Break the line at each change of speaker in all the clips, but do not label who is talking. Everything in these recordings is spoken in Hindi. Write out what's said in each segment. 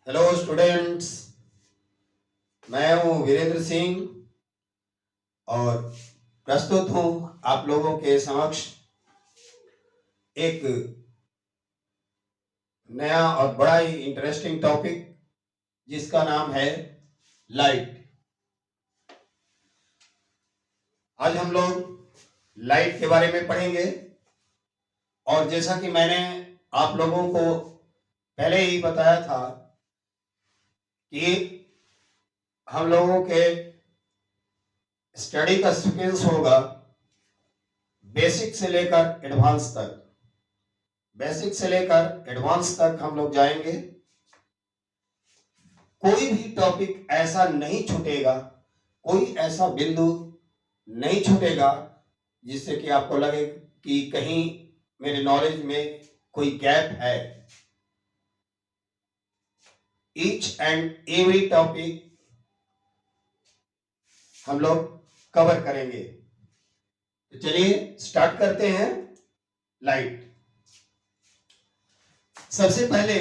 Hello students. मैं हूं वीरेंद्र सिंह और प्रस्तुत हूं आप लोगों के समक्ष एक नया और बड़ा ही इंटरेस्टिंग टॉपिक जिसका नाम है लाइट। आज हम लोग लाइट के बारे में पढ़ेंगे और जैसा कि मैंने आप लोगों को पहले ही बताया था कि हम लोगों के स्टडी का सीक्वेंस होगा बेसिक से लेकर एडवांस तक। बेसिक से लेकर एडवांस तक हम लोग जाएंगे। कोई भी टॉपिक ऐसा नहीं छूटेगा, कोई ऐसा बिंदु नहीं छूटेगा जिससे कि आपको लगे कि कहीं मेरे नॉलेज में कोई गैप है। ईच एंड एवरी टॉपिक हम लोग कवर करेंगे। तो चलिए स्टार्ट करते हैं। लाइट। सबसे पहले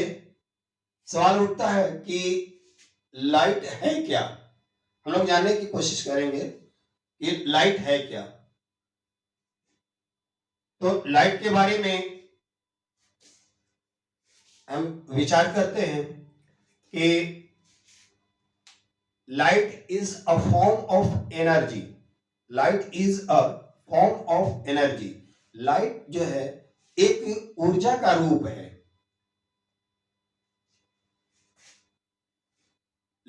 सवाल उठता है कि लाइट है क्या। हम लोग जानने की कोशिश करेंगे कि लाइट है क्या। तो लाइट के बारे में हम विचार करते हैं कि light is a form of energy. Light is a form of energy. Light जो है एक ऊर्जा का रूप है।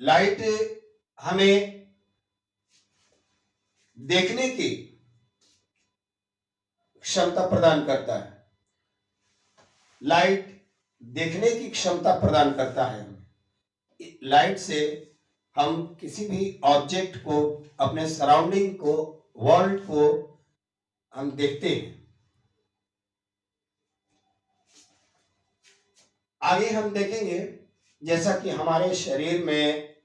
लाइट हमें देखने की क्षमता प्रदान करता है। लाइट देखने की क्षमता प्रदान करता है। लाइट से हम किसी भी ऑब्जेक्ट को, अपने सराउंडिंग को, वर्ल्ड को हम देखते हैं। आगे हम देखेंगे जैसा कि हमारे शरीर में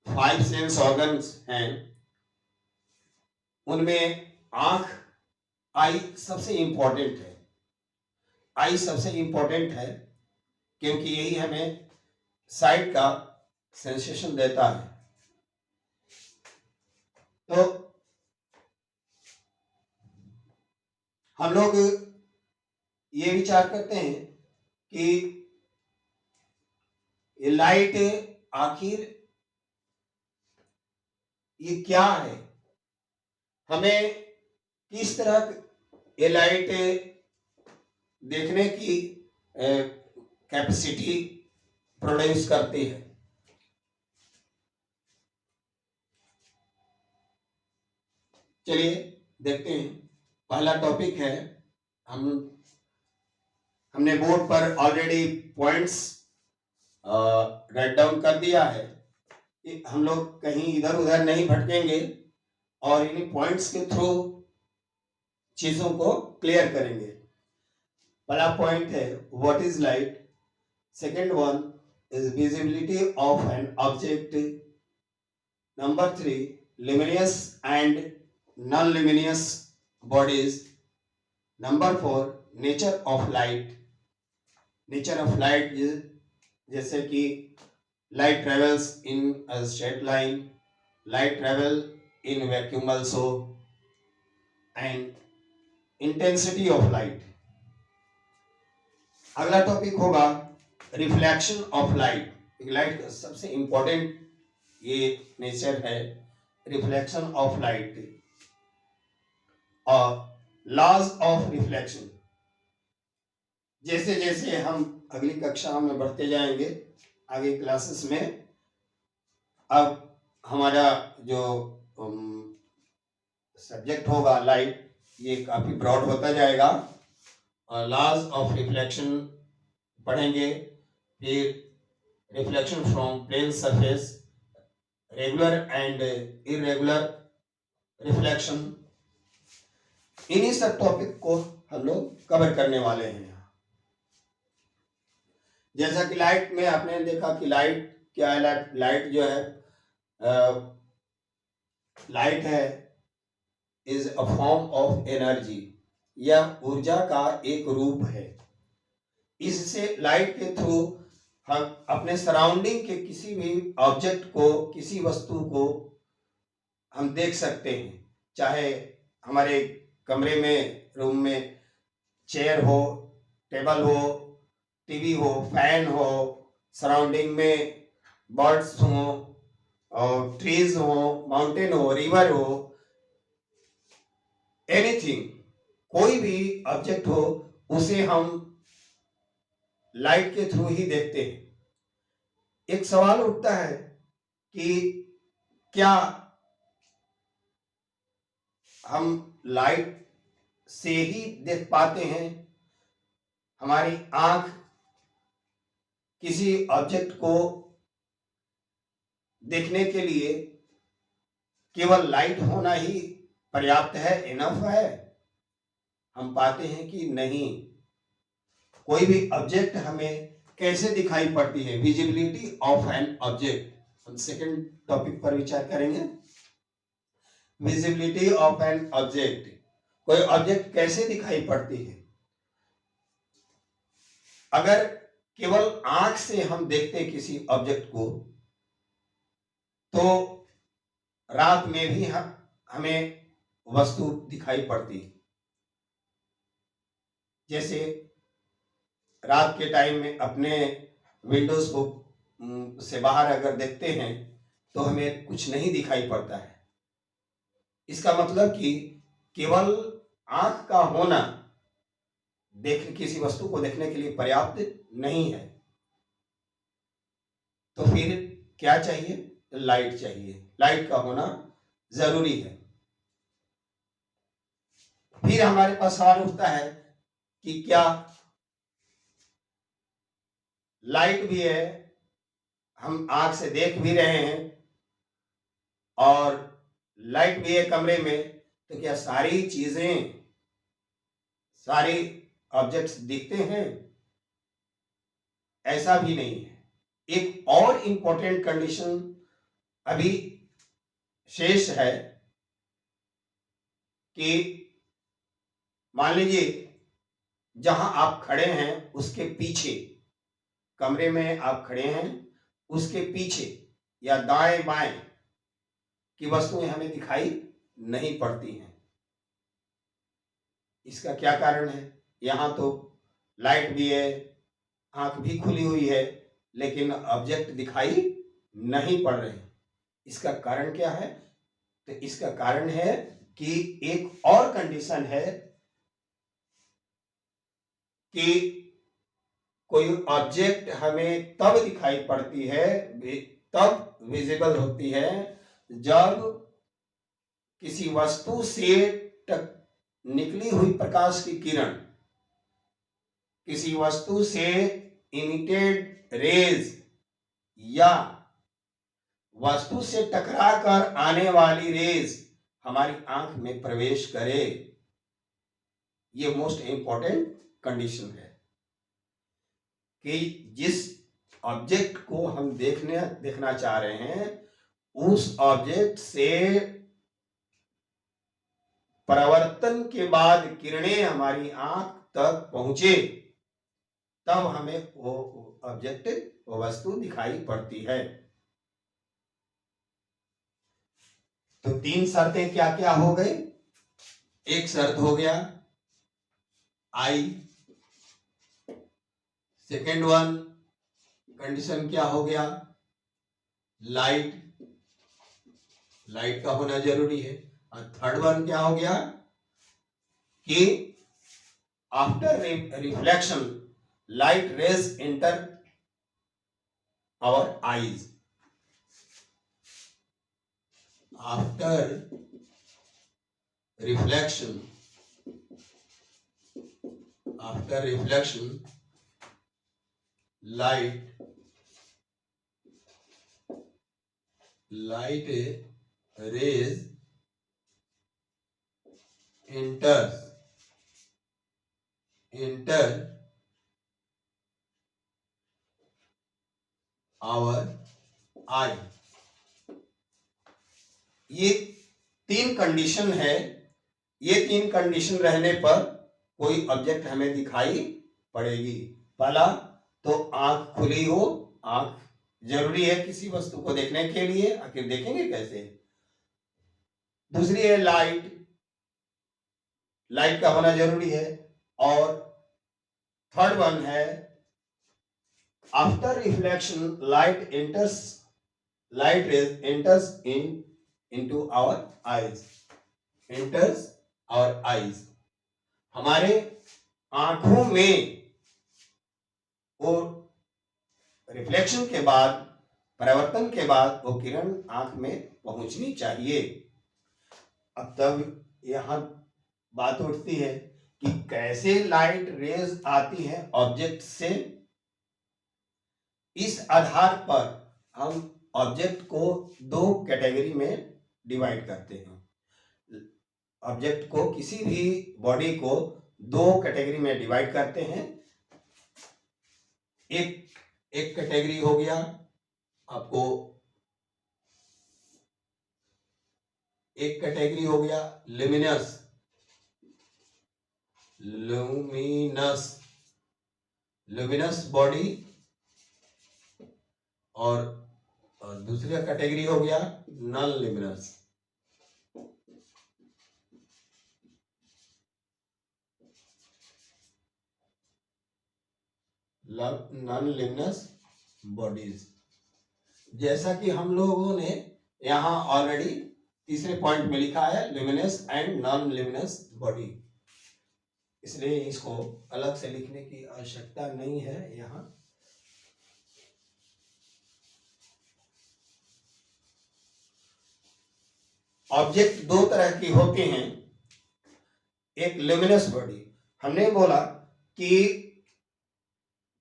5 सेंस ऑर्गन्स हैं, उनमें आंख, आई सबसे इंपॉर्टेंट है। आई सबसे इंपॉर्टेंट है क्योंकि यही हमें साइट का सेंसेशन देता है। तो हम लोग ये विचार करते हैं कि ये लाइट आखिर ये क्या है, हमें किस तरह ये लाइट देखने की कैपेसिटी प्रोड्यूस करती है। चलिए देखते हैं। पहला टॉपिक है, हमने बोर्ड पर ऑलरेडी पॉइंट्स राइट डाउन कर दिया है। हम लोग कहीं इधर उधर नहीं भटकेंगे और इन पॉइंट्स के थ्रू चीजों को क्लियर करेंगे। पहला पॉइंट है what is light. Second one is visibility of an object. Number 3 luminous and non-luminous bodies. Number 4 nature of light. Nature of light is जैसे कि light travels in a straight line, light travel in vacuum also, and intensity of light. अगला टॉपिक होगा रिफ्लेक्शन ऑफ लाइट। लाइट का सबसे इंपॉर्टेंट ये नेचर है, रिफ्लेक्शन ऑफ लाइट और लॉज ऑफ रिफ्लेक्शन। जैसे जैसे हम अगली कक्षा में बढ़ते जाएंगे, आगे क्लासेस में, अब हमारा जो सब्जेक्ट होगा लाइट, ये काफी ब्रॉड होता जाएगा और लॉज ऑफ रिफ्लेक्शन पढ़ेंगे। फिर reflection from plane surface, regular and irregular reflection, इन्हीं सब टॉपिक को हम लोग कवर करने वाले हैं। जैसा कि लाइट में आपने देखा कि लाइट क्या है। लाइट जो है, लाइट है is a form of energy. यह ऊर्जा का एक रूप है। इससे लाइट के थ्रू हम अपने सराउंडिंग के किसी भी ऑब्जेक्ट को, किसी वस्तु को हम देख सकते हैं, चाहे हमारे कमरे में, रूम में चेयर हो, टेबल हो, टीवी हो, फैन हो, सराउंडिंग में बर्ड्स हो और ट्रीज हो, माउंटेन हो, रिवर हो, एनीथिंग, कोई भी ऑब्जेक्ट हो, उसे हम लाइट के थ्रू ही देखते हैं। एक सवाल उठता है कि क्या हम लाइट से ही देख पाते हैं? हमारी आंख किसी ऑब्जेक्ट को देखने के लिए केवल लाइट होना ही पर्याप्त है, इनफ है? हम पाते हैं कि नहीं। कोई भी ऑब्जेक्ट हमें कैसे दिखाई पड़ती है? विजिबिलिटी ऑफ एन ऑब्जेक्ट, हम सेकंड टॉपिक पर विचार करेंगे। विजिबिलिटी ऑफ एन ऑब्जेक्ट, कोई ऑब्जेक्ट कैसे दिखाई पड़ती है? अगर केवल आंख से हम देखते किसी ऑब्जेक्ट को, तो रात में भी हमें वस्तु दिखाई पड़ती है। जैसे रात के टाइम में अपने विंडोज को से बाहर अगर देखते हैं तो हमें कुछ नहीं दिखाई पड़ता है। इसका मतलब कि केवल आंख का होना किसी वस्तु को देखने के लिए पर्याप्त नहीं है। तो फिर क्या चाहिए? लाइट चाहिए, लाइट का होना जरूरी है। फिर हमारे पास सवाल उठता है कि क्या लाइट भी है, हम आंख से देख भी रहे हैं और लाइट भी है कमरे में, तो क्या सारी चीजें, सारे ऑब्जेक्ट्स दिखते हैं? ऐसा भी नहीं है। एक और इंपॉर्टेंट कंडीशन अभी शेष है कि मान लीजिए जहां आप खड़े हैं उसके पीछे, कमरे में आप खड़े हैं, उसके पीछे या दाएं बाएं की वस्तुएं हमें दिखाई नहीं पड़ती हैं। इसका क्या कारण है? यहां तो लाइट भी है, आंख भी खुली हुई है, लेकिन ऑब्जेक्ट दिखाई नहीं पड़ रहे। इसका कारण क्या है? तो इसका कारण है कि एक और कंडीशन है कि कोई ऑब्जेक्ट हमें तब दिखाई पड़ती है, तब विजिबल होती है, जब किसी वस्तु से निकली हुई प्रकाश की किरण, किसी वस्तु से इमिटेड रेज या वस्तु से टकराकर आने वाली रेज हमारी आंख में प्रवेश करे। ये मोस्ट इंपॉर्टेंट कंडीशन है कि जिस ऑब्जेक्ट को हम देखना चाह रहे हैं, उस ऑब्जेक्ट से परावर्तन के बाद किरणें हमारी आंख तक पहुंचे, तब हमें वो ऑब्जेक्ट, वो वस्तु दिखाई पड़ती है। तो तीन शर्तें क्या क्या हो गई? एक शर्त हो गया आई, सेकेंड वन कंडीशन क्या हो गया? लाइट, लाइट का होना जरूरी है। और थर्ड वन क्या हो गया कि after reflection light rays enter our eyes. After reflection, after reflection light rays enter our eye। ये तीन कंडीशन है। ये तीन कंडीशन रहने पर कोई ऑब्जेक्ट हमें दिखाई पड़ेगी। पहला तो आंख खुली हो, आंख जरूरी है किसी वस्तु को देखने के लिए, आखिर देखेंगे कैसे। दूसरी है लाइट, लाइट का होना जरूरी है। और थर्ड वन है after reflection light rays enters into our eyes, enters our eyes, हमारे आंखों में वो रिफ्लेक्शन के बाद, परावर्तन के बाद वो किरण आंख में पहुंचनी चाहिए। अब तब यहां बात उठती है कि कैसे लाइट रेज आती है ऑब्जेक्ट से। इस आधार पर हम ऑब्जेक्ट को दो कैटेगरी में डिवाइड करते हैं। ऑब्जेक्ट को, किसी भी बॉडी को दो कैटेगरी में डिवाइड करते हैं। एक कैटेगरी हो गया आपको, एक कैटेगरी हो गया लुमिनस, लुमिनस बॉडी, और दूसरा कैटेगरी हो गया non luminous. Non luminous bodies, जैसा कि हम लोगों ने यहां ऑलरेडी तीसरे पॉइंट में लिखा है luminous and non luminous body, इसलिए इसको अलग से लिखने की आवश्यकता नहीं है। यहां ऑब्जेक्ट दो तरह की होते हैं। एक लुमिनस बॉडी, हमने बोला कि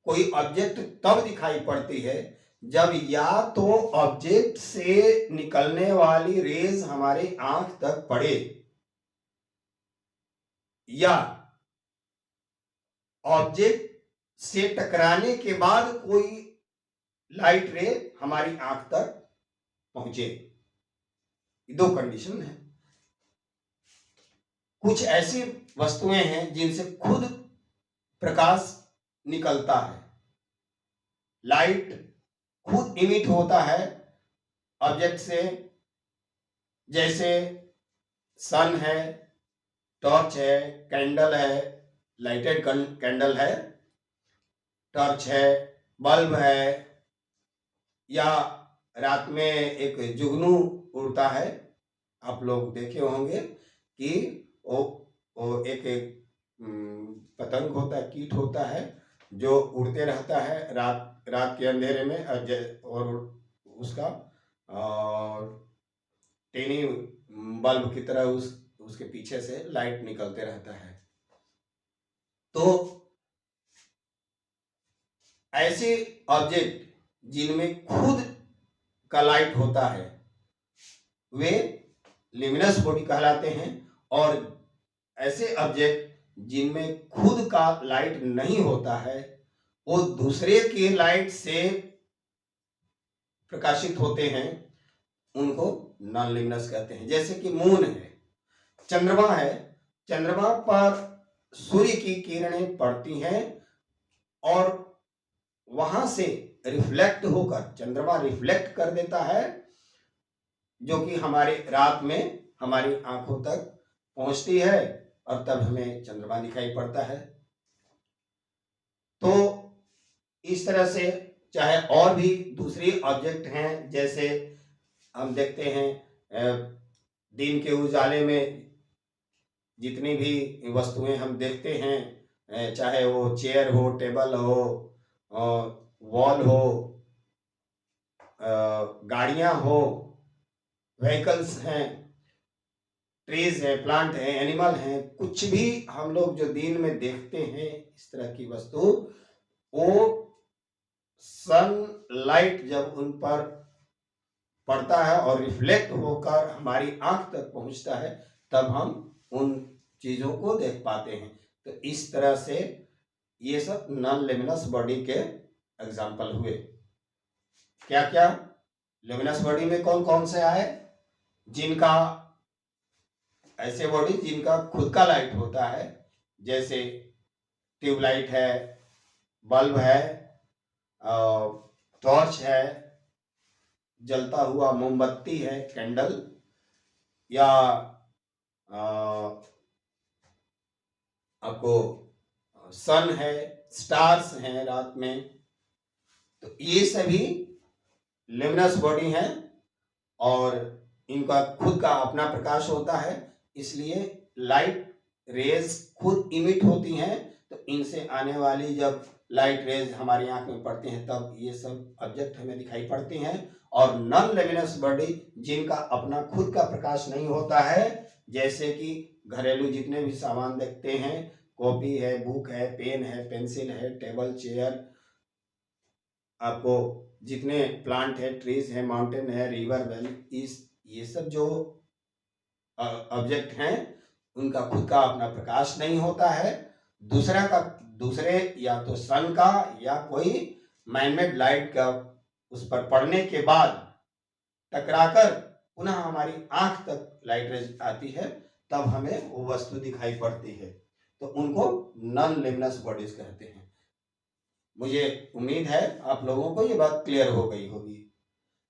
कोई ऑब्जेक्ट तब दिखाई पड़ती है जब या तो ऑब्जेक्ट से निकलने वाली रेज हमारी आंख तक पड़े, या ऑब्जेक्ट से टकराने के बाद कोई लाइट रे हमारी आंख तक पहुंचे। दो कंडीशन है। कुछ ऐसी वस्तुएं हैं जिनसे खुद प्रकाश निकलता है, लाइट खुद इमिट होता है ऑब्जेक्ट से, जैसे सन है, टॉर्च है, कैंडल है, लाइटेड कैंडल है, टॉर्च है, बल्ब है, या रात में एक जुगनू उड़ता है। आप लोग देखे होंगे कि वो एक पतंग होता है, कीट होता है जो उड़ते रहता है रात के अंधेरे में, और उसका टेनी बल्ब की तरह उसके पीछे से लाइट निकलते रहता है। तो ऐसे ऑब्जेक्ट जिनमें खुद का लाइट होता है वे लुमिनस बॉडी कहलाते हैं, और ऐसे ऑब्जेक्ट जिनमें खुद का लाइट नहीं होता है, वो दूसरे के लाइट से प्रकाशित होते हैं, उनको नॉन लुमिनस कहते हैं। जैसे कि मून है, चंद्रमा है, चंद्रमा पर सूर्य की किरणें पड़ती हैं और वहां से रिफ्लेक्ट होकर चंद्रमा रिफ्लेक्ट कर देता है, जो कि हमारे रात में हमारी आंखों तक पहुंचती है, और तब हमें चंद्रमा दिखाई पड़ता है। तो इस तरह से चाहे और भी दूसरी ऑब्जेक्ट हैं, जैसे हम देखते हैं दिन के उजाले में जितनी भी वस्तुएं हम देखते हैं, चाहे वो चेयर हो, टेबल हो, वॉल हो, गाड़ियां हो, व्हीकल्स हैं, ट्रीज है, प्लांट है, एनिमल है, कुछ भी हम लोग जो दिन में देखते हैं इस तरह की वस्तु, वो सनलाइट जब उन पर पड़ता है और रिफ्लेक्ट होकर हमारी आंख तक पहुंचता है, तब हम उन चीजों को देख पाते हैं। तो इस तरह से ये सब नॉन लुमिनस बॉडी के एग्जाम्पल हुए। क्या क्या लुमिनस बॉडी में कौन कौन से आए? जिनका ऐसे बॉडी जिनका खुद का लाइट होता है, जैसे ट्यूबलाइट है, बल्ब है, टॉर्च है, जलता हुआ मोमबत्ती है, कैंडल, या आपको सन है, स्टार्स हैं रात में, तो ये सभी ल्यूमिनस बॉडी हैं और इनका खुद का अपना प्रकाश होता है, इसलिए लाइट रेज खुद इमिट होती हैं, तो इनसे आने वाली जब लाइट रेज हमारी आंख में पड़ती हैं तब ये सब ऑब्जेक्ट हमें दिखाई पड़ती हैं। और नॉन ल्यूमिनस बॉडी जिनका अपना खुद का प्रकाश नहीं होता है, जैसे कि घरेलू जितने भी सामान देखते हैं, कॉपी है, बुक है, पेन है, पेंसिल है, टेबल चेयर, आपको जितने प्लांट है, ट्रीज है, माउंटेन है, रिवर वैली, इस ये सब जो ऑब्जेक्ट हैं उनका खुद का अपना प्रकाश नहीं होता है, दूसरे या तो सन का या कोई मैनमेड लाइट का उस पर पड़ने के बाद टकराकर पुनः हमारी आंख तक लाइट रेज आती है, तब हमें वो वस्तु दिखाई पड़ती है, तो उनको नॉन ल्यूमिनस बॉडीज कहते हैं। मुझे उम्मीद है आप लोगों को ये बात क्लियर हो गई होगी।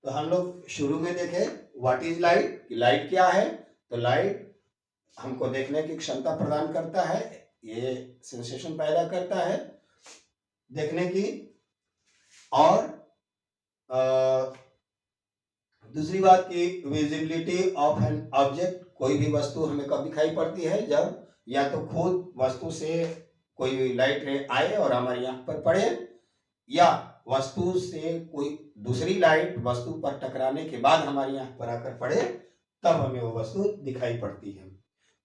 तो हम लोग शुरू में देखे व्हाट इज लाइट, लाइट क्या है। तो लाइट हमको देखने की क्षमता प्रदान करता है, ये सेंसेशन पैदा करता है देखने की। और दूसरी बात की विजिबिलिटी ऑफ एन ऑब्जेक्ट, कोई भी वस्तु हमें कब दिखाई पड़ती है, जब या तो खुद वस्तु से कोई लाइट रे आए और हमारी आंख पर पड़े, या वस्तु से कोई दूसरी लाइट वस्तु पर टकराने के बाद हमारी आंख पर आकर पड़े, तब हमें वो वस्तु दिखाई पड़ती है।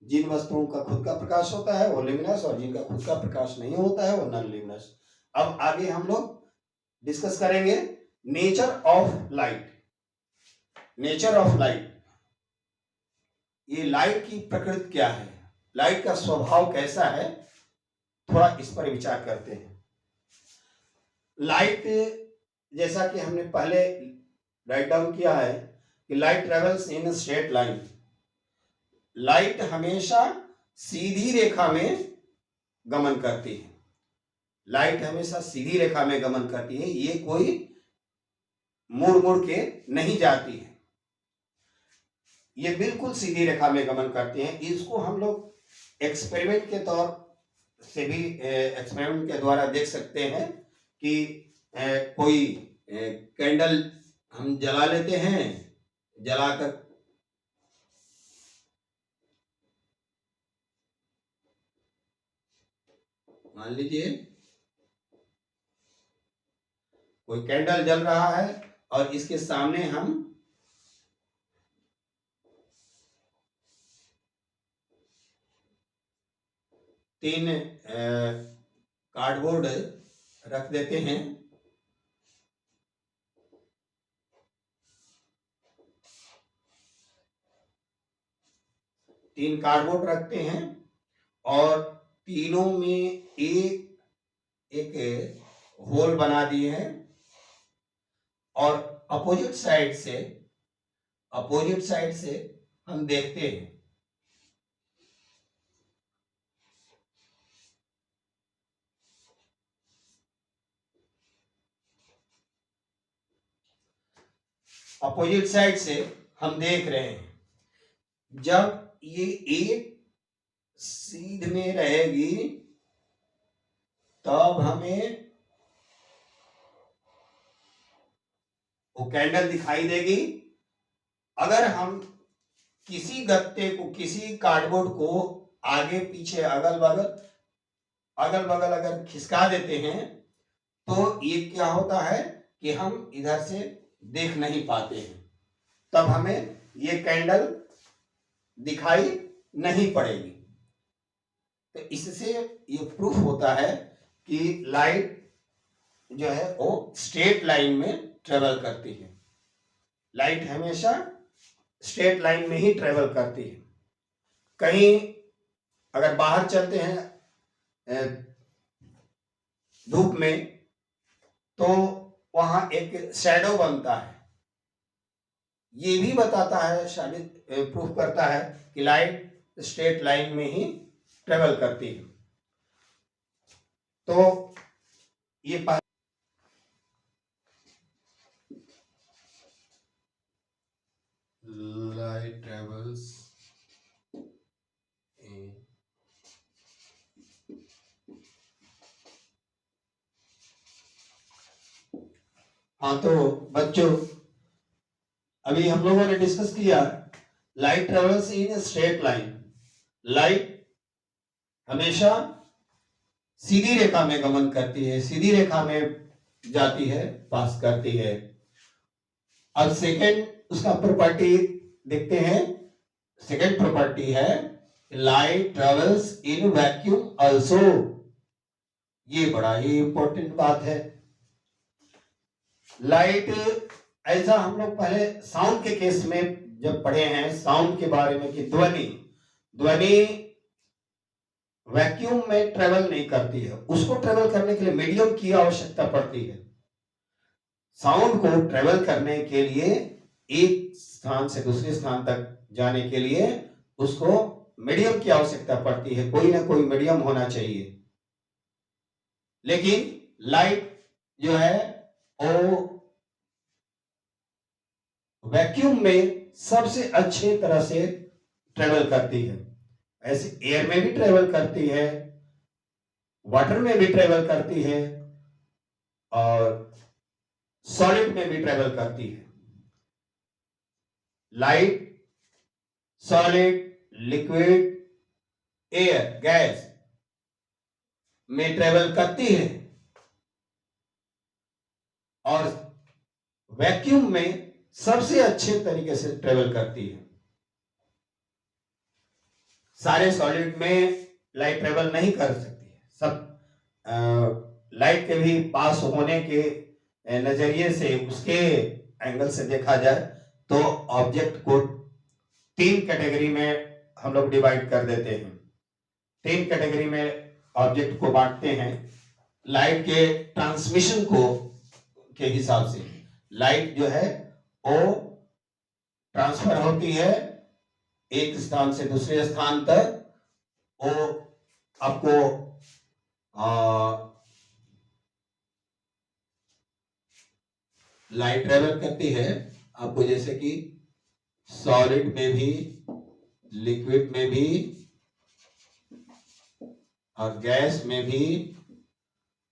जिन वस्तुओं का खुद का प्रकाश होता है वो ल्यूमिनस, और जिनका खुद का प्रकाश नहीं होता है वो नॉन ल्यूमिनस। अब आगे हम लोग डिस्कस करेंगे nature of light. Nature of light, ये लाइट की प्रकृति क्या है, लाइट का स्वभाव कैसा है, थोड़ा इस पर विचार करते हैं। लाइट, जैसा कि हमने पहले राइट डाउन किया है कि light travels in straight line. Light हमेशा सीधी रेखा में गमन करती है, लाइट हमेशा सीधी रेखा में गमन करती है, ये कोई मुड़ मुड़ के नहीं जाती है, ये बिल्कुल सीधी रेखा में गमन करती हैं। इसको हम लोग एक्सपेरिमेंट के तौर से भी एक्सपेरिमेंट के द्वारा देख सकते हैं कि कोई कैंडल हम जला लेते हैं, जलाकर मान लीजिए कोई कैंडल जल रहा है और इसके सामने हम तीन कार्डबोर्ड रख देते हैं, तीन कार्डबोर्ड रखते हैं और तीनों में एक होल बना दिए हैं, और अपोजिट साइड से हम देखते हैं अपोजिट साइड से हम देख रहे हैं, जब ये एक सीध में रहेगी तब हमें वो कैंडल दिखाई देगी। अगर हम किसी गत्ते को, किसी कार्डबोर्ड को आगे पीछे अगल बगल अगर खिसका देते हैं तो ये क्या होता है कि हम इधर से देख नहीं पाते हैं, तब हमें ये कैंडल दिखाई नहीं पड़ेगी। तो इससे ये प्रूफ होता है कि लाइट जो है वो स्ट्रेट लाइन में ट्रेवल करती है, लाइट हमेशा स्ट्रेट लाइन में ही ट्रेवल करती है। कहीं अगर बाहर चलते हैं धूप में तो वहां एक शैडो बनता है, ये भी बताता है, शायद प्रूफ करता है कि लाइट स्ट्रेट लाइन में ही ट्रेवल करती है। तो ये light travels in हाँ तो बच्चों अभी हम लोगों ने डिस्कस किया light travels in straight line. Light हमेशा सीधी रेखा में गमन करती है, सीधी रेखा में जाती है, पास करती है। अब सेकेंड उसका प्रॉपर्टी देखते हैं। सेकेंड प्रॉपर्टी है light travels in vacuum also. ये बड़ा ही इंपॉर्टेंट बात है। लाइट ऐसा हम लोग पहले साउंड के केस में जब पढ़े हैं साउंड के बारे में कि ध्वनि वैक्यूम में ट्रेवल नहीं करती है, उसको ट्रेवल करने के लिए मीडियम की आवश्यकता पड़ती है। साउंड को ट्रेवल करने के लिए एक स्थान से दूसरे स्थान तक जाने के लिए उसको मीडियम की आवश्यकता पड़ती है, कोई ना कोई मीडियम होना चाहिए। लेकिन लाइट जो है वो वैक्यूम में सबसे अच्छे तरह से ट्रेवल करती है। ऐसे एयर में भी ट्रेवल करती है, वाटर में भी ट्रेवल करती है और सॉलिड में भी ट्रेवल करती है। Light solid, liquid, air, gas में ट्रेवल करती है और वैक्यूम में सबसे अच्छे तरीके से ट्रेवल करती है। सारे सॉलिड में लाइट ट्रेवल नहीं कर सकती है। सब लाइट के भी पास होने के नजरिए से उसके एंगल से देखा जाए तो ऑब्जेक्ट को तीन कैटेगरी में हम लोग डिवाइड कर देते हैं। तीन कैटेगरी में ऑब्जेक्ट को बांटते हैं लाइट के ट्रांसमिशन को के हिसाब से। लाइट जो है वो ट्रांसफर होती है एक स्थान से दूसरे स्थान तक। वो आपको लाइट ट्रेवल करती है आपको, जैसे कि सॉलिड में भी, लिक्विड में भी और गैस में भी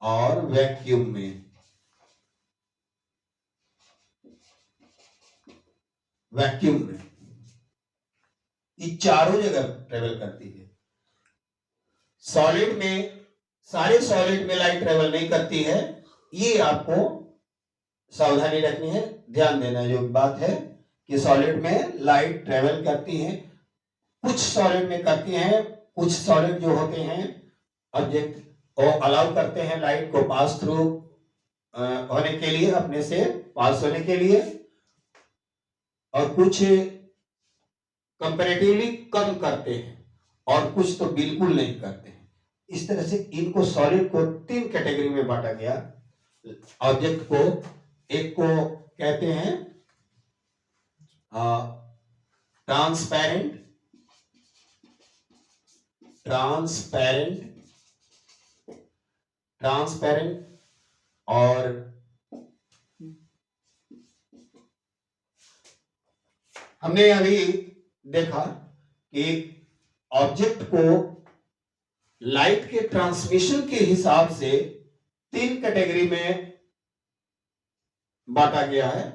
और वैक्यूम में। वैक्यूम में ये चारों जगह ट्रेवल करती है। सॉलिड में, सारे सॉलिड में लाइट ट्रेवल नहीं करती है, ये आपको सावधानी रखनी है, ध्यान देना जो बात है कि सॉलिड में लाइट ट्रेवल करती है। कुछ सॉलिड में करती हैं, कुछ सॉलिड जो होते हैं ऑब्जेक्ट वो अलाउ करते हैं लाइट को पास थ्रू होने के लिए, अपने से पास होने के लिए, और कुछ कंपैरेटिवली कम करते हैं और कुछ तो बिल्कुल नहीं करते हैं। इस तरह से इनको सॉलिड को तीन कैटेगरी में बांटा गया। ऑब्जेक्ट को एक को कहते हैं ट्रांसपेरेंट और हमने अभी देखा कि ऑब्जेक्ट को लाइट के ट्रांसमिशन के हिसाब से तीन कैटेगरी में बांटा गया है।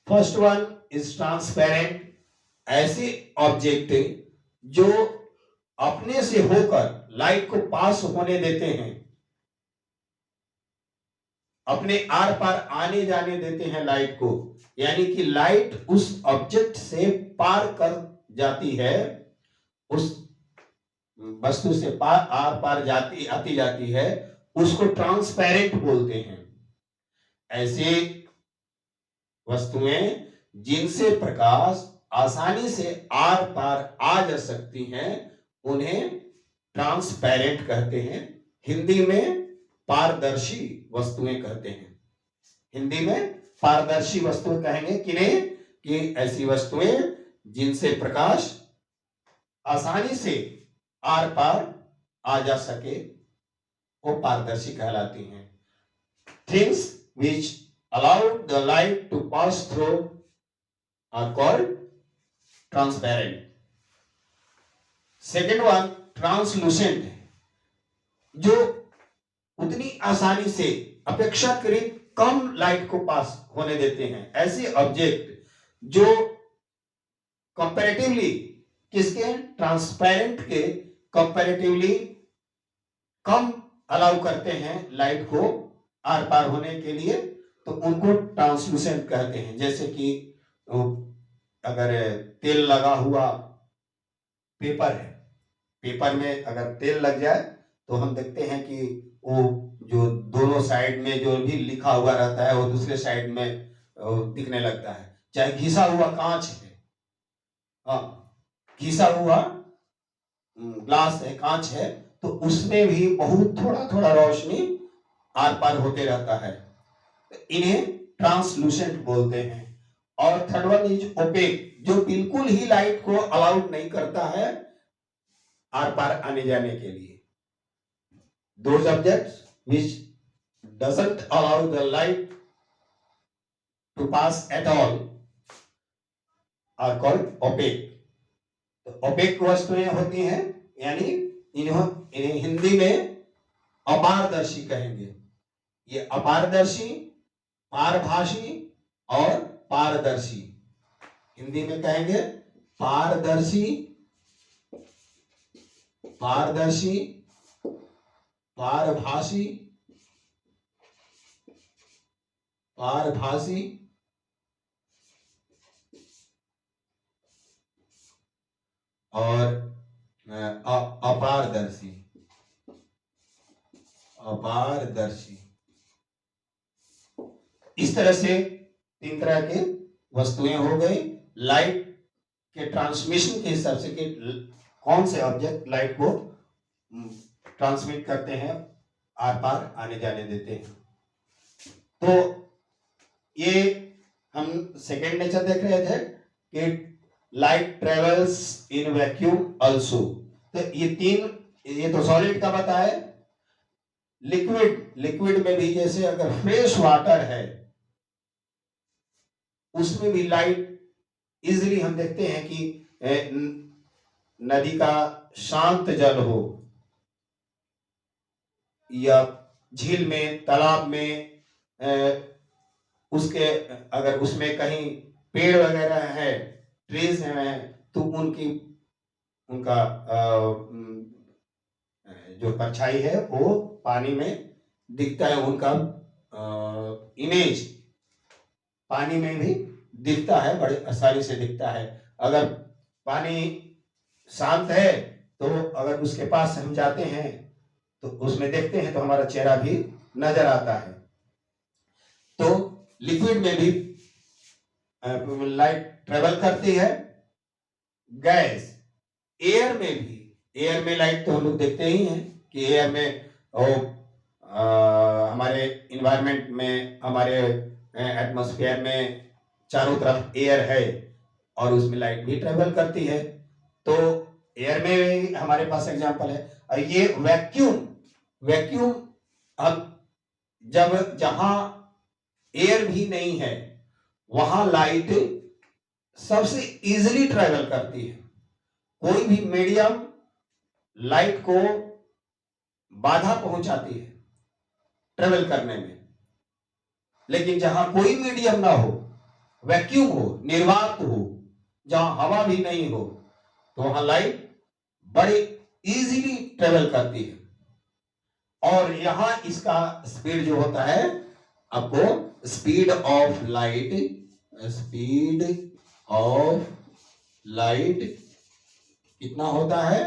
फर्स्ट वन इज ट्रांसपेरेंट, ऐसे ऑब्जेक्ट जो अपने से होकर लाइट को पास होने देते हैं, अपने आर पार आने जाने देते हैं लाइट को, यानी कि लाइट उस ऑब्जेक्ट से पार कर जाती है, उस वस्तु से आर पार आती जाती है, उसको ट्रांसपेरेंट बोलते हैं। ऐसे वस्तुएं जिनसे प्रकाश आसानी से आर पार आ जा सकती हैं उन्हें ट्रांसपेरेंट कहते हैं। हिंदी में पारदर्शी वस्तुएं कहते हैं। हिंदी में पारदर्शी वस्तुएं कहेंगे किन्हें? कि ऐसी वस्तुएं जिनसे प्रकाश आसानी से आर पार आ जा सके वो पारदर्शी कहलाती हैं। Things which allow the light to pass through are called transparent. Second one translucent है, जो उतनी आसानी से अपेक्षाकृत कम लाइट को पास होने देते हैं। ऐसे ऑब्जेक्ट जो कंपैरेटिवली किसके, ट्रांसपेरेंट के कंपैरेटिवली कम अलाउ करते हैं लाइट को आर पार होने के लिए, तो उनको ट्रांसलूसेंट कहते हैं। जैसे कि अगर तेल लगा हुआ पेपर है, पेपर में अगर तेल लग जाए तो हम देखते हैं कि वो जो दोनों साइड में जो भी लिखा हुआ रहता है वो दूसरे साइड में दिखने लगता है। चाहे घिसा हुआ कांच है, घिसा हुआ ग्लास है, कांच है, तो उसमें भी बहुत थोड़ा थोड़ा रोशनी आर पार होते रहता है, इन्हें ट्रांसलूसेंट बोलते हैं। और थर्ड वन इज ओपेक, जो बिल्कुल ही लाइट को अलाउड नहीं करता है आर पार आने जाने के लिए। Those objects which doesn't allow the light to pass at all are called opaque. तो opaque वस्तुएं होती हैं, यानी इन्हें हिंदी में अपारदर्शी कहेंगे। ये अपारदर्शी, पारभासी और पारदर्शी, हिंदी में कहेंगे पारदर्शी, पारदर्शी, पारभासी, पारभासी और अपारदर्शी, अपारदर्शी। इस तरह से तीन तरह के वस्तुएं हो गई। लाइट के ट्रांसमिशन के हिसाब से कि कौन से ऑब्जेक्ट लाइट को ट्रांसमिट करते हैं, आर पार आने जाने देते हैं। तो ये हम सेकेंड नेचर देख रहे थे कि light travels in vacuum also. तो ये तीन, ये तो सॉलिड का बताया। लिक्विड, लिक्विड में भी जैसे अगर फ्रेश वाटर है उसमें भी लाइट इजीली हम देखते हैं कि नदी का शांत जल हो या झील में, तालाब में, उसके अगर उसमें कहीं पेड़ वगैरह है, ट्रीज हैं, तो उनका जो परछाई है वो पानी में दिखता है, उनका इमेज पानी में भी दिखता है, बड़े आसानी से दिखता है। अगर पानी शांत है तो अगर उसके पास हम जाते हैं तो उसमें देखते हैं तो हमारा चेहरा भी नजर आता है। तो लिक्विड में भी लाइट ट्रेवल करती है। गैस, एयर में भी, एयर में लाइट तो हम लोग देखते ही हैं कि एयर में हमारे इन्वायरमेंट में, हमारे एटमॉस्फेयर में चारों तरफ एयर है और उसमें लाइट भी ट्रेवल करती है। तो एयर में भी हमारे पास एग्जांपल है। और ये वैक्यूम, वैक्यूम अब जब जहां एयर भी नहीं है वहां लाइट सबसे इजीली ट्रेवल करती है। कोई भी मीडियम लाइट को बाधा पहुंचाती है ट्रेवल करने में, लेकिन जहां कोई मीडियम ना हो, वैक्यूम हो, निर्वात हो, जहां हवा भी नहीं हो, तो वहां लाइट बड़े इजीली ट्रेवल करती है। और यहां इसका स्पीड जो होता है, आपको speed of light, speed of light कितना होता है?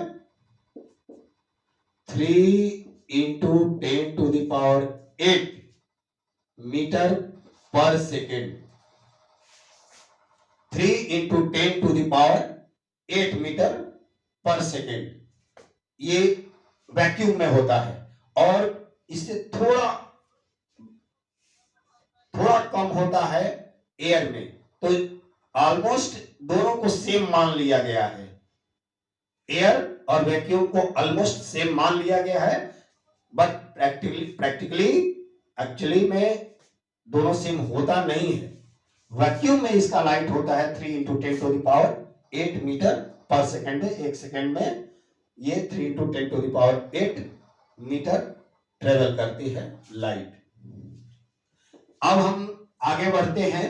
3 × 10⁸ मीटर पर सेकेंड। 3 × 10⁸ मीटर पर सेकेंड ये वैक्यूम में होता है। और इससे थोड़ा कम होता है एयर में। तो ऑलमोस्ट दोनों को सेम मान लिया गया है, एयर और वैक्यूम को ऑलमोस्ट सेम मान लिया गया है। बट प्रैक्टिकली एक्चुअली में दोनों सेम होता नहीं है। वैक्यूम में इसका लाइट होता है 3 × 10⁸ 8 मीटर पर सेकेंड है। एक सेकेंड में ये 3 × 10⁸ मीटर ट्रेवल करती है लाइट। अब हम आगे बढ़ते हैं,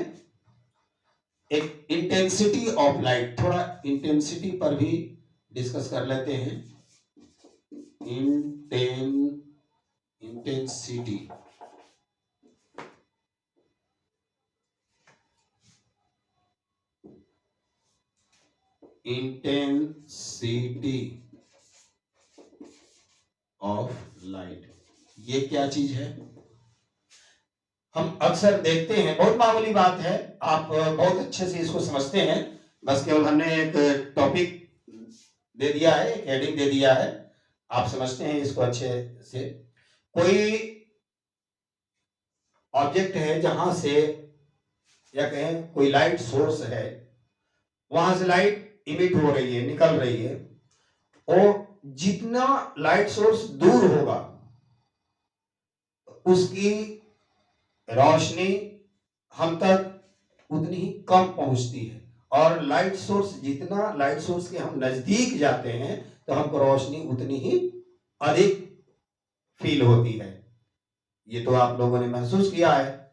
एक इंटेंसिटी ऑफ लाइट, थोड़ा इंटेंसिटी पर भी डिस्कस कर लेते हैं। इंटेंसिटी ऑफ लाइट, ये क्या चीज है? हम अक्सर देखते हैं, बहुत मामूली बात है, आप बहुत अच्छे से इसको समझते हैं, बस केवल हमने एक टॉपिक दे दिया है, एक हेडिंग दे दिया है, आप समझते हैं इसको अच्छे से। कोई ऑब्जेक्ट है जहां से, या कहें कोई लाइट सोर्स है, वहां से लाइट इमिट हो रही है, निकल रही है, और जितना लाइट सोर्स दूर होगा उसकी रोशनी हम तक उतनी ही कम पहुंचती है, और लाइट सोर्स के हम नजदीक जाते हैं तो हमको रोशनी उतनी ही अधिक फील होती है। ये तो आप लोगों ने महसूस किया है।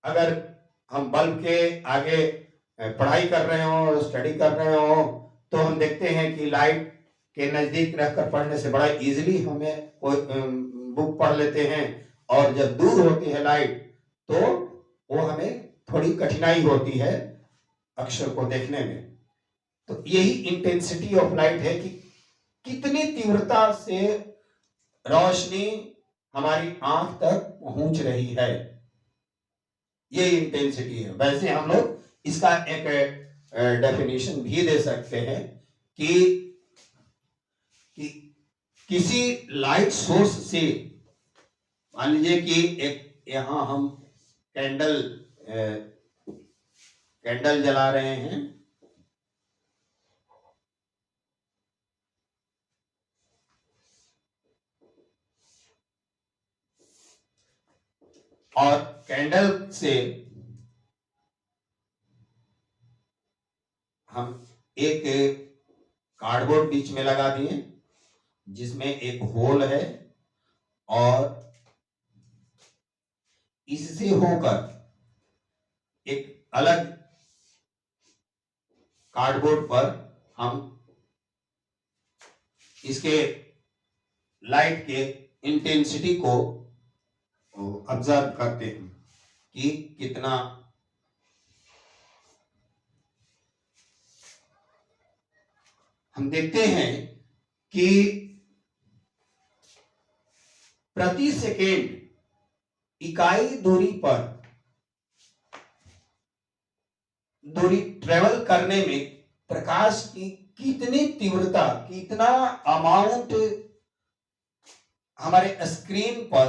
अगर हम बल्ब के आगे पढ़ाई कर रहे हो, स्टडी कर रहे हो, तो हम देखते हैं कि लाइट के नजदीक रहकर पढ़ने से बड़ा इजीली हमें कोई बुक पढ़ लेते हैं, और जब दूर होती है लाइट तो वो हमें थोड़ी कठिनाई होती है अक्षर को देखने में। तो यही इंटेंसिटी ऑफ लाइट है कि कितनी तीव्रता से रोशनी हमारी आंख तक पहुंच रही है, ये इंटेंसिटी है। वैसे हम लोग इसका एक डेफिनेशन भी दे सकते हैं कि किसी लाइट सोर्स से, मान लीजिए कि एक यहां हम कैंडल जला रहे हैं, और कैंडल से हम एक कार्डबोर्ड बीच में लगा दिए जिसमें एक होल है, और इससे होकर एक अलग कार्डबोर्ड पर हम इसके लाइट के इंटेंसिटी को ऑब्जर्व करते हैं कि कितना हम देखते हैं कि प्रति सेकेंड इकाई दूरी ट्रेवल करने में प्रकाश की कितनी तीव्रता, कितना अमाउंट हमारे स्क्रीन पर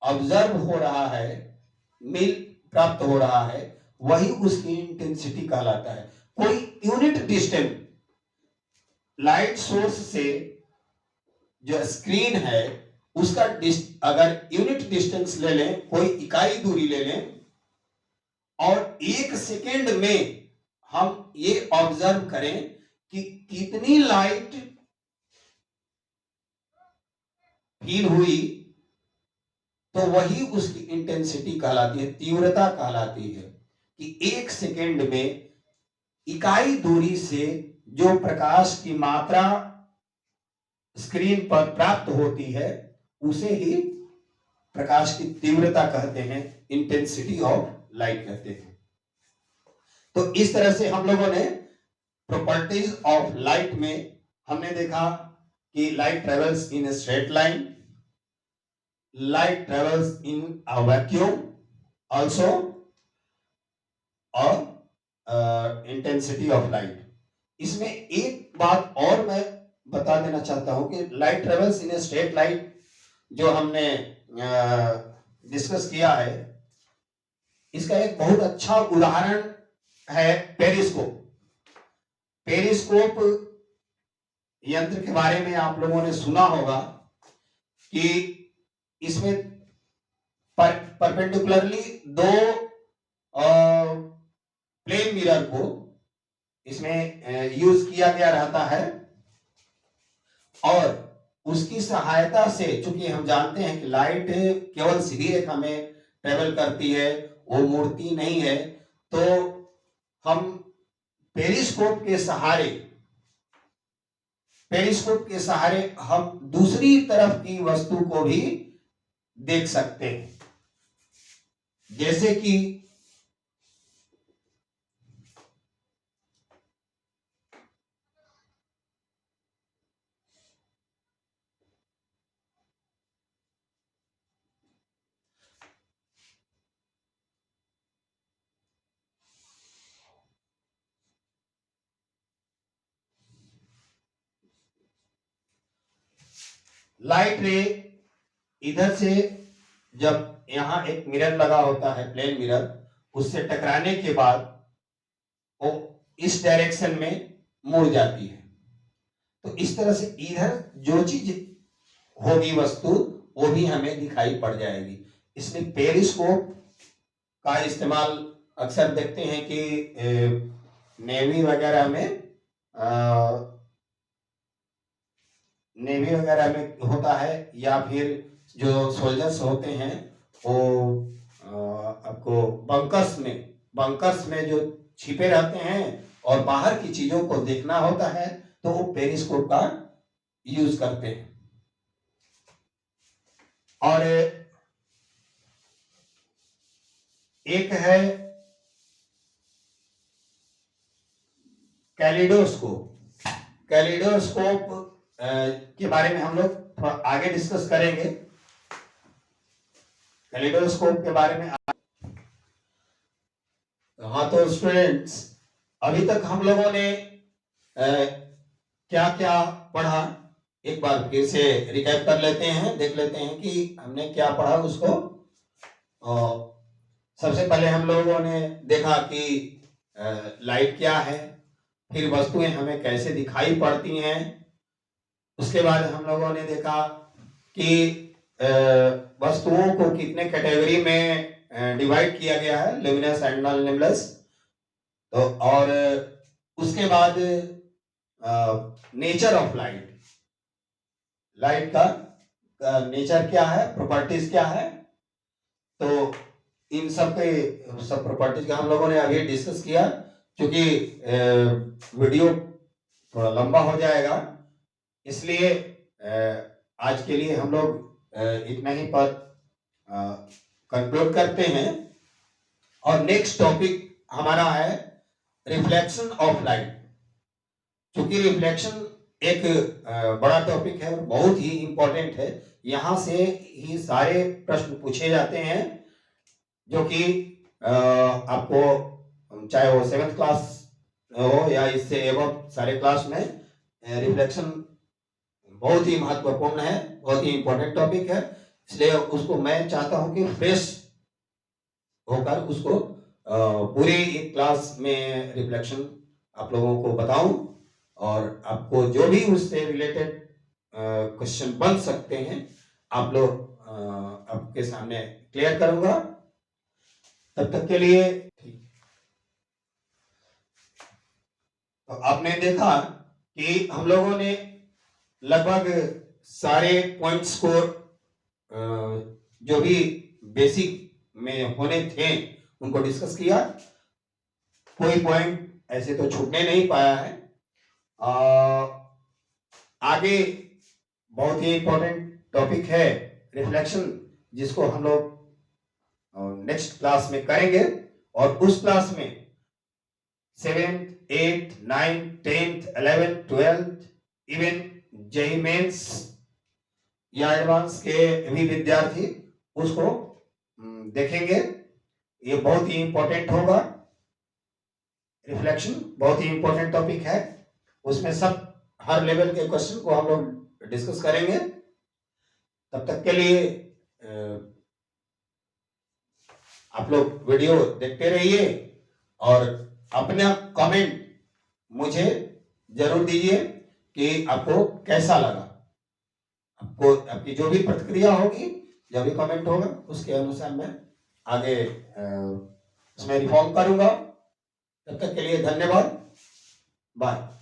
ऑब्जर्व हो रहा है, प्राप्त हो रहा है, वही उसकी इंटेंसिटी कहलाता है। कोई यूनिट डिस्टेंस लाइट सोर्स से जो स्क्रीन है उसका अगर यूनिट डिस्टेंस ले लें, कोई इकाई दूरी ले लें, और एक सेकेंड में हम ये ऑब्जर्व करें कि कितनी लाइट फील हुई, तो वही उसकी इंटेंसिटी कहलाती है, तीव्रता कहलाती है, कि एक सेकेंड में इकाई दूरी से जो प्रकाश की मात्रा स्क्रीन पर प्राप्त होती है उसे ही प्रकाश की तीव्रता कहते हैं, इंटेंसिटी ऑफ लाइट कहते हैं। तो इस तरह से हम लोगों ने प्रॉपर्टीज ऑफ लाइट में हमने देखा कि light travels in a straight line, light travels in a vacuum also, और इंटेंसिटी ऑफ लाइट। इसमें एक बात और मैं बता देना चाहता हूं कि light travels in a straight line जो हमने डिस्कस किया है, इसका एक बहुत अच्छा उदाहरण है पेरिस्कोप। पेरिस्कोप यंत्र के बारे में आप लोगों ने सुना होगा कि इसमें परपेंडिकुलरली दो प्लेन मिरर को इसमें यूज किया गया रहता है। और उसकी सहायता से, चूंकि हम जानते हैं कि लाइट केवल सीधी रेखा में ट्रेवल करती है, वो मुड़ती नहीं है, तो हम पेरिस्कोप के सहारे हम दूसरी तरफ की वस्तु को भी देख सकते हैं। जैसे कि लाइट रे इधर से, जब यहां एक मिरर लगा होता है, प्लेन मिरर, उससे टकराने के बाद वो इस डायरेक्शन में मुड़ जाती है। तो इस तरह से इधर जो चीज होगी वस्तु, वो भी हमें दिखाई पड़ जाएगी। इसलिए पेरिस्कोप का इस्तेमाल अक्सर देखते हैं कि नेवी वगैरह में होता है, या फिर जो सोल्जर्स होते हैं वो आपको बंकर्स में जो छिपे रहते हैं और बाहर की चीजों को देखना होता है, तो वो पेरिस्कोप का यूज करते हैं। और एक है कैलिडोस्कोप के बारे में हम लोग थोड़ा आगे डिस्कस करेंगे। कैलिडोस्कोप के बारे में हाँ, तो स्टूडेंट्स, अभी तक हम लोगों ने क्या क्या पढ़ा, एक बार फिर से रिकैप कर लेते हैं, देख लेते हैं कि हमने क्या पढ़ा उसको। सबसे पहले हम लोगों ने देखा कि लाइट क्या है, फिर वस्तुएं हमें कैसे दिखाई पड़ती हैं। उसके बाद हम लोगों ने देखा कि वस्तुओं को कितने कैटेगरी में डिवाइड किया गया है, ल्यूमिनस एंड नॉन ल्यूमिनस। तो और उसके बाद नेचर ऑफ लाइट का नेचर क्या है, प्रॉपर्टीज क्या है। तो इन सब प्रॉपर्टीज का हम लोगों ने अभी डिस्कस किया। क्योंकि वीडियो थोड़ा लंबा हो जाएगा, इसलिए आज के लिए हम लोग इतना ही पर कंक्लूड करते हैं। और नेक्स्ट टॉपिक हमारा है रिफ्लेक्शन ऑफ लाइट। क्योंकि रिफ्लेक्शन एक बड़ा टॉपिक है और बहुत ही इंपॉर्टेंट है। यहां से ही सारे प्रश्न पूछे जाते हैं, जो कि आपको चाहे वो 7th क्लास हो या इससे एवं सारे क्लास में रिफ्लेक्शन बहुत ही महत्वपूर्ण है, बहुत ही इंपॉर्टेंट टॉपिक है। इसलिए उसको मैं चाहता हूं कि फ्रेश होकर उसको पूरी एक क्लास में रिफ्लेक्शन आप लोगों को बताऊं, और आपको जो भी उससे रिलेटेड क्वेश्चन बन सकते हैं आप लोग आपके सामने क्लियर करूंगा। तब तक के लिए तो आपने देखा कि हम लोगों ने लगभग सारे पॉइंट्स को जो भी बेसिक में होने थे उनको डिस्कस किया। कोई पॉइंट ऐसे तो छूटने नहीं पाया है। आगे बहुत ही इंपॉर्टेंट टॉपिक है रिफ्लेक्शन, जिसको हम लोग नेक्स्ट क्लास में करेंगे। और उस क्लास में 7th, 8th, 9th, 10th, 11th, 12th, इवन जेईई मेंस या एडवांस के भी विद्यार्थी उसको देखेंगे। ये बहुत ही इंपॉर्टेंट होगा। रिफ्लेक्शन बहुत ही इंपॉर्टेंट टॉपिक है, उसमें सब हर लेवल के क्वेश्चन को हम लोग डिस्कस करेंगे। तब तक के लिए आप लोग वीडियो देखते रहिए और अपना कमेंट मुझे जरूर दीजिए कि आपको कैसा लगा। आपको आपकी जो भी प्रतिक्रिया होगी, जो भी कमेंट होगा, उसके अनुसार मैं आगे उसमें रिफॉर्म करूंगा। तब तक के लिए धन्यवाद। बाय।